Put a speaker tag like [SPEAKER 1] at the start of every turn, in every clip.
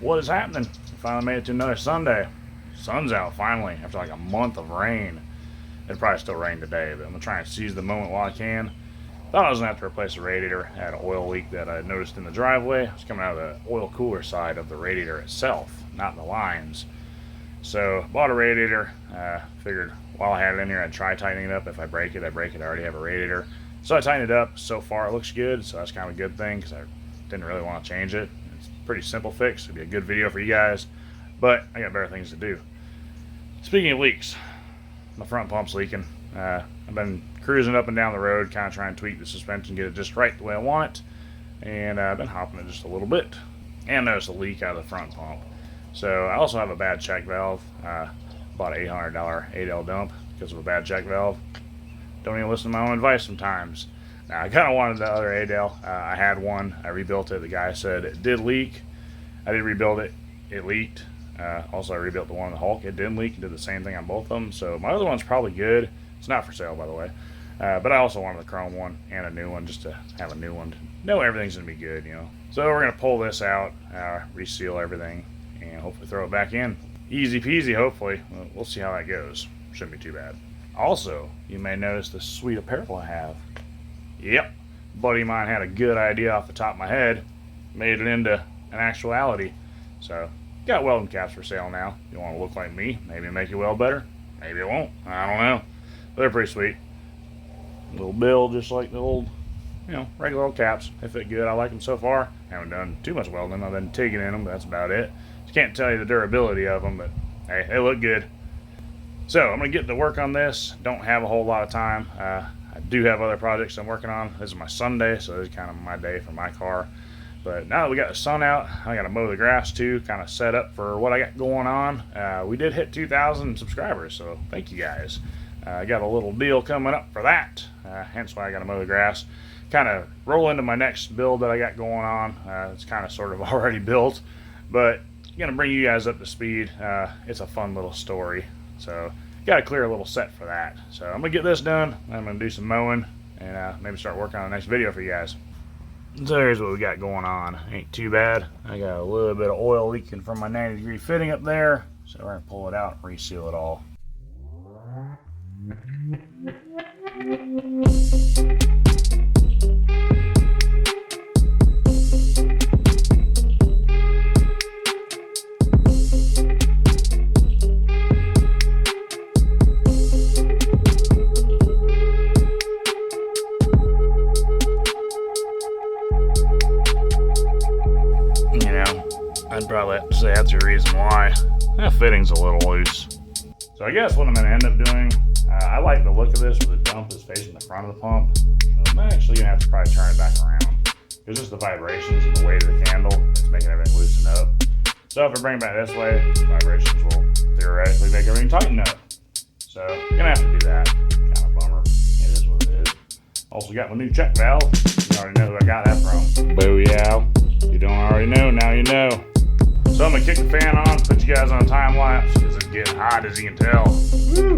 [SPEAKER 1] What is happening? Finally made it to another Sunday. Sun's out finally after like a month of rain. It'll probably still rain today, but I'm gonna try and seize the moment while I can. Thought I was gonna have to replace the radiator. I had an oil leak that I noticed in the driveway. It was coming out of the oil cooler side of the radiator itself, not the lines. So bought a radiator. Figured while I had it in here, I'd try tightening it up. If I break it, I break it. I already have a radiator. So I tightened it up. So far, it looks good. So that's kind of a good thing because I didn't really want to change it. It's a pretty simple fix. It'll be a good video for you guys. But I got better things to do. Speaking of leaks, my front pump's leaking. I've been cruising up and down the road, kind of trying to tweak the suspension, get it just right the way I want it. And I've been hopping it just a little bit. And noticed a leak out of the front pump. So I also have a bad check valve. Bought an $800 8L dump because of a bad check valve. Don't even listen to my own advice sometimes. Now I kind of wanted the other 8L. I had one. I rebuilt it. The guy said it did leak. I did rebuild it. It leaked. Also I rebuilt the one in the Hulk. It didn't leak. It did the same thing on both of them. So my other one's probably good. It's not for sale, by the way. But I also wanted the chrome one and a new one just to have a new one to know everything's going to be good, you know. So we're going to pull this out, reseal everything, and hopefully throw it back in. Easy peasy, hopefully. We'll see how that goes. Shouldn't be too bad. Also, you may notice the sweet apparel I have. Yep, a buddy of mine had a good idea off the top of my head. Made it into an actuality. So, got welding caps for sale now. You want to look like me, maybe make your weld better. Maybe it won't. I don't know. But they're pretty sweet. Little build, just like the old, regular old caps. They fit good. I like them so far. Haven't done too much welding. I've been TIGging in them, but that's about it. Just can't tell you the durability of them, but hey, they look good. So I'm going to get to work on this. Don't have a whole lot of time. I do have other projects I'm working on. This is my Sunday, so this is kind of my day for my car. But now that we got the sun out, I got to mow the grass too, kind of set up for what I got going on. We did hit 2,000 subscribers, so thank you guys. I got a little deal coming up for that, hence why I got to mow the grass. Kind of roll into my next build that I got going on. It's kind of sort of already built, but going to bring you guys up to speed. It's a fun little story, so got to clear a little set for that. So I'm going to get this done. I'm going to do some mowing and maybe start working on the next video for you guys. So here's what we got going on. Ain't too bad. I got a little bit of oil leaking from my 90-degree fitting up there, so we're going to pull it out and reseal it all. I'd probably have to say that's the reason why. That fitting's a little loose. So I guess what I'm going to end up doing, I like the look of this where the dump is facing the front of the pump. But I'm actually going to have to probably turn it back around. Because just the vibrations and the weight of the candle, it's making everything loosen up. So if I bring it back this way, the vibrations will theoretically make everything tighten up. So I'm going to have to do that. Kind of a bummer. It is what it is. Also got my new check valve. You already know who I got that from. Booyah. You don't already know, now you know. So I'm going to kick the fan on, put you guys on a time lapse, because it's getting hot as you can tell. Woo!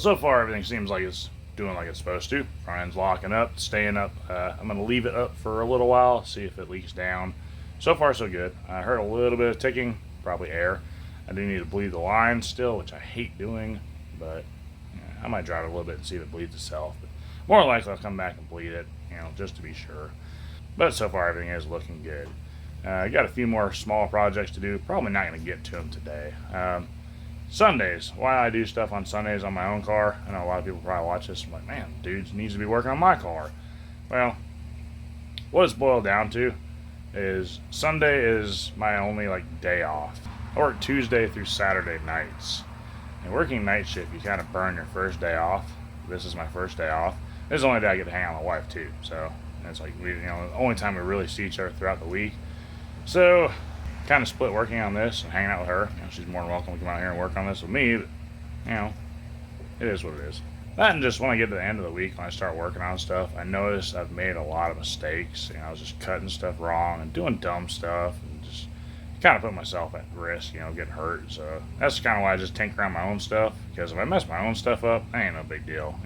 [SPEAKER 1] so far everything seems like it's doing like it's supposed to. Front end's locking up, staying up. I'm going to leave it up for a little while, see if it leaks down. So far so good. I heard a little bit of ticking, probably air. I do need to bleed the line still, which I hate doing, but I might drive it a little bit and see if it bleeds itself. But more than likely I'll come back and bleed it, just to be sure. But so far everything is looking good. I got a few more small projects to do. Probably not going to get to them today. Sundays. Why I do stuff on Sundays on my own car. I know a lot of people probably watch this and like, man, dude needs to be working on my car. Well, what it's boiled down to is Sunday is my only day off. I work Tuesday through Saturday nights. And working night shift, you kind of burn your first day off. This is my first day off. This is the only day I get to hang out with my wife too. So it's the only time we really see each other throughout the week. So kind of split working on this and hanging out with her. She's more than welcome to come out here and work on this with me, but it is what it is. That, and just when I get to the end of the week, when I start working on stuff, I notice I've made a lot of mistakes. I was just cutting stuff wrong and doing dumb stuff and just kind of put myself at risk, getting hurt. So that's kind of why I just tinker around my own stuff, because if I mess my own stuff up, that ain't no big deal.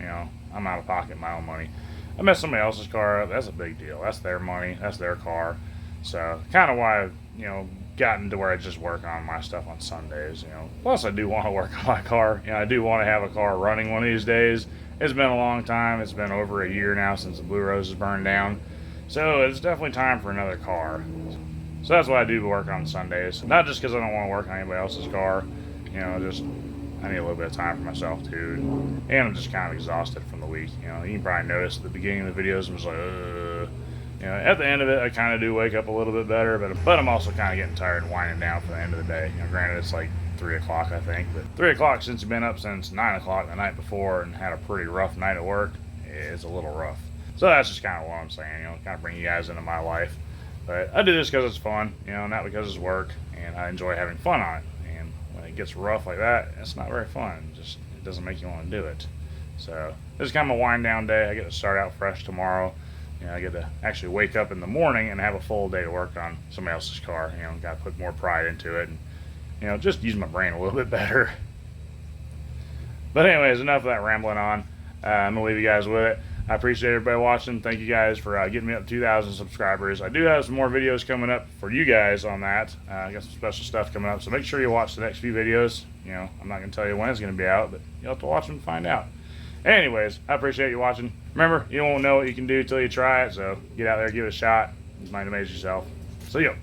[SPEAKER 1] I'm out of pocket my own money. I mess somebody else's car up, that's a big deal. That's their money, that's their car. So kind of why I've, gotten to where I just work on my stuff on Sundays. Plus I do want to work on my car. I do want to have a car running one of these days. It's been a long time. It's been over a year now since the Blue Rose has burned down. So it's definitely time for another car. So that's what I do work on Sundays. Not just because I don't want to work on anybody else's car. Just I need a little bit of time for myself too. And I'm just kind of exhausted from the week. You can probably notice at the beginning of the videos, I'm just like, at the end of it, I kind of do wake up a little bit better, but I'm also kind of getting tired and winding down for the end of the day. Granted, it's 3 o'clock, I think, but 3 o'clock since you've been up since 9 o'clock the night before and had a pretty rough night at work, it's a little rough. So that's just kind of what I'm saying, kind of bring you guys into my life. But I do this because it's fun, not because it's work, and I enjoy having fun on it. And when it gets rough like that, it's not very fun. It doesn't make you want to do it. So this is kind of a wind down day. I get to start out fresh tomorrow. I get to actually wake up in the morning and have a full day to work on somebody else's car. Got to put more pride into it and, just use my brain a little bit better. But anyways, enough of that rambling on. I'm going to leave you guys with it. I appreciate everybody watching. Thank you guys for getting me up to 2,000 subscribers. I do have some more videos coming up for you guys on that. I got some special stuff coming up, so make sure you watch the next few videos. I'm not going to tell you when it's going to be out, but you'll have to watch them to find out. Anyways, I appreciate you watching. Remember, you won't know what you can do till you try it, so get out there, give it a shot. You might amaze yourself. See ya.